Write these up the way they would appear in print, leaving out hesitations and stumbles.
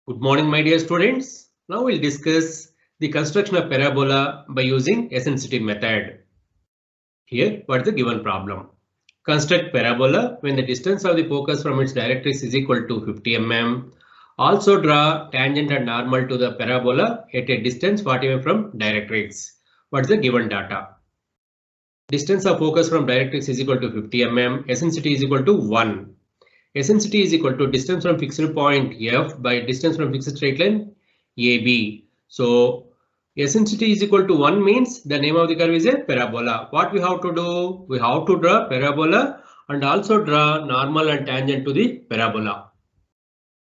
Good morning, my dear students. Now we'll discuss the construction of parabola by using eccentricity method. Here, what is the given problem? Construct parabola when the distance of the focus from its directrix is equal to 50 mm. Also draw tangent and normal to the parabola at a distance 40 mm from directrix. What is the given data? Distance of focus from directrix is equal to 50 mm. Eccentricity is equal to 1. Eccentricity is equal to distance from fixed point F by distance from fixed straight line AB. So eccentricity is equal to 1 means the name of the curve is a parabola. What we have to do? We have to draw parabola and also draw normal and tangent to the parabola.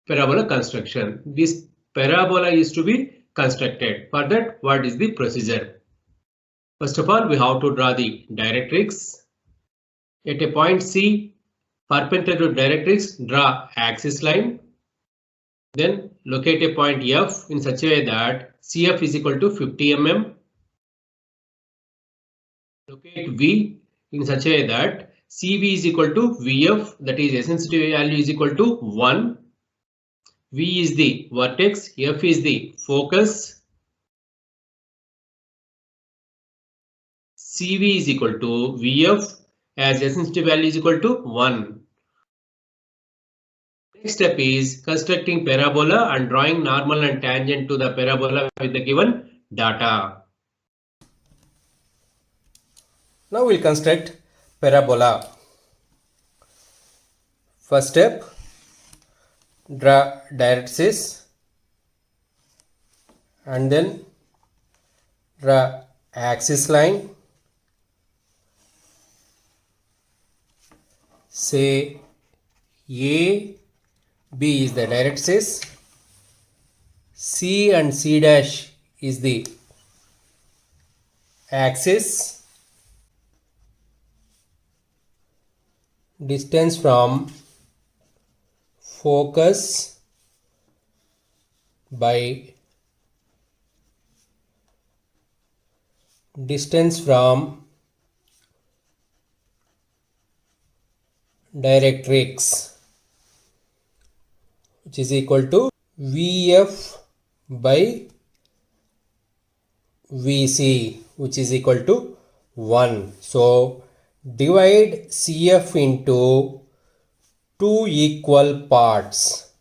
Parabola construction. This parabola is to be constructed. For that, what is the procedure? First of all, we have to draw the directrix. At a point C, perpendicular to directrix, draw axis line. Then locate a point F in such a way that CF is equal to 50 mm. Locate V in such a way that CV is equal to VF, that is eccentricity value is equal to 1. V is the vertex, F is the focus. CV is equal to VF as eccentricity value is equal to 1. Next step is constructing parabola and drawing normal and tangent to the parabola with the given data. Now we'll construct parabola. First step, draw directrix and then draw axis line. Say A, B is the directrix, C and C dash is the axis. Distance from focus by distance from directrix, which is equal to VF by VC, which is equal to 1. So divide CF into two equal parts.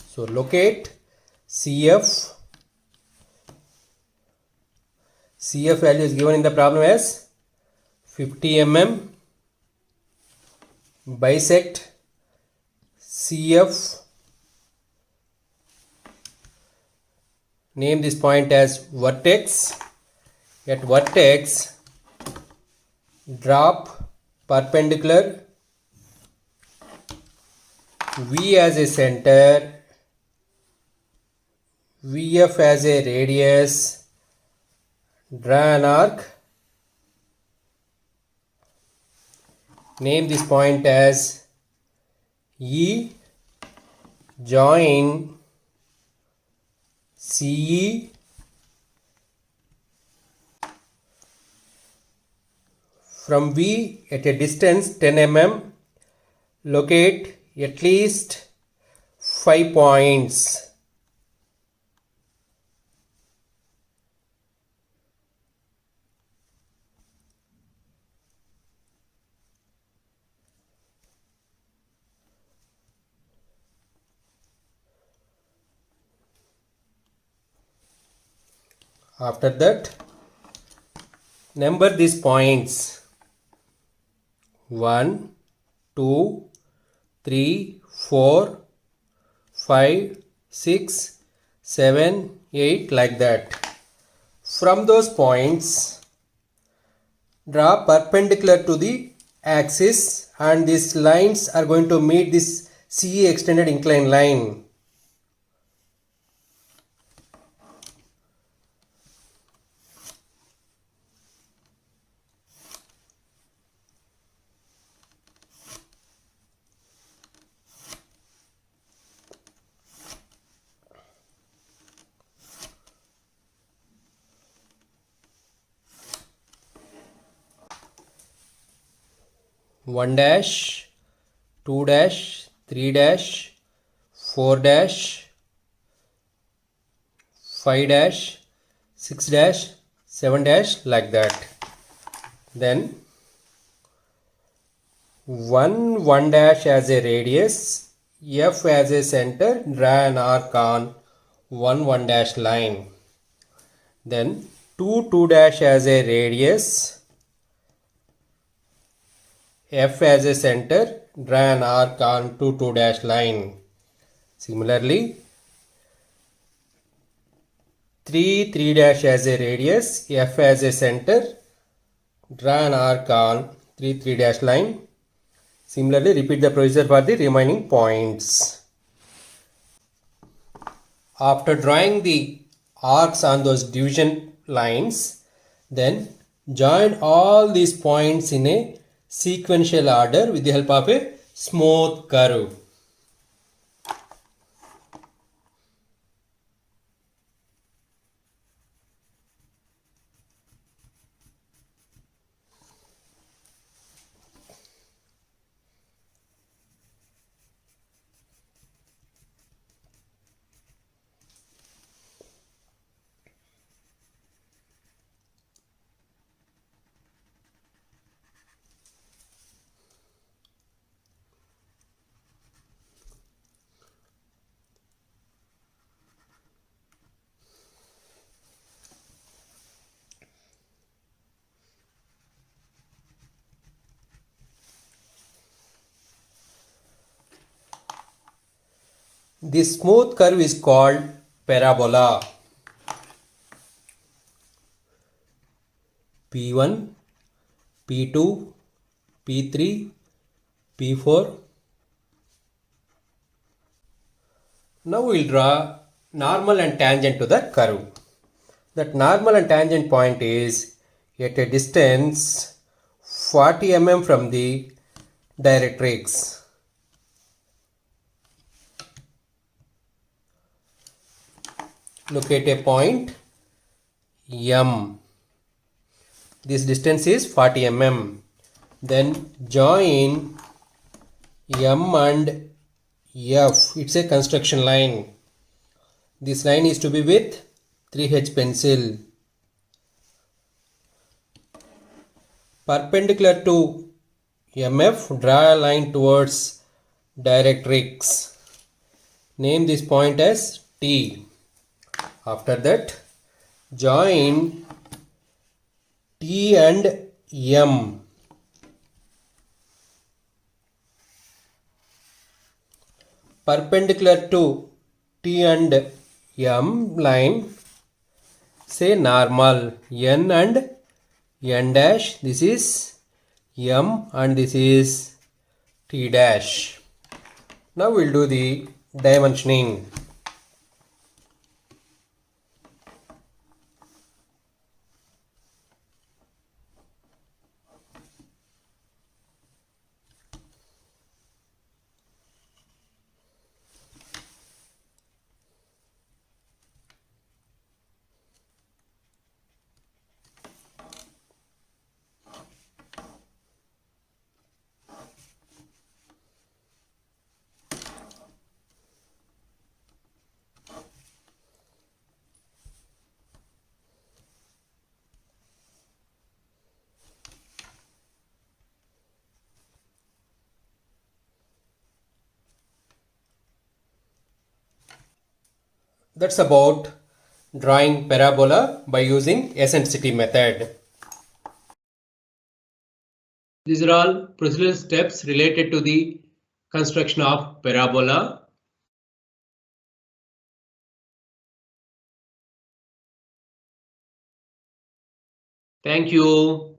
So locate CF. CF value is given in the problem as 50 mm. Bisect CF. Name this point as vertex. At vertex, drop perpendicular, V as a center, VF as a radius, draw an arc. Name this point as E. Join CE from V at a distance 10 mm. Locate at least 5 points. After that, number these points 1, 2, 3, 4, 5, 6, 7, 8 like that. From those points, draw perpendicular to the axis and these lines are going to meet this CE extended inclined line. 1 dash, 2 dash, 3 dash, 4 dash, 5 dash, 6 dash, 7 dash, like that. Then 1 dash as a radius, F as a center, draw an arc on 1 dash line. Then 2 dash as a radius, F as a center, draw an arc on 2 dash line. Similarly, 3 dash as a radius, F as a center, draw an arc on 3 dash line. Similarly, repeat the procedure for the remaining points. After drawing the arcs on those division lines, then join all these points in a sequential order with the help of a smooth curve. This smooth curve is called parabola. P1, P2, P3, P4. Now we will draw normal and tangent to the curve. That normal and tangent point is at a distance 40 mm from the directrix. Locate a point M. This distance is 40 mm. Then join M and F. It's a construction line. This line is to be with 3H pencil. Perpendicular to MF, draw a line towards directrix. Name this point as T. After that, join T and M. Perpendicular to T and M line, say normal N and N dash. This is M and this is T dash. Now we'll do the dimensioning. That's about drawing parabola by using eccentricity method. These are all procedural steps related to the construction of parabola. Thank you.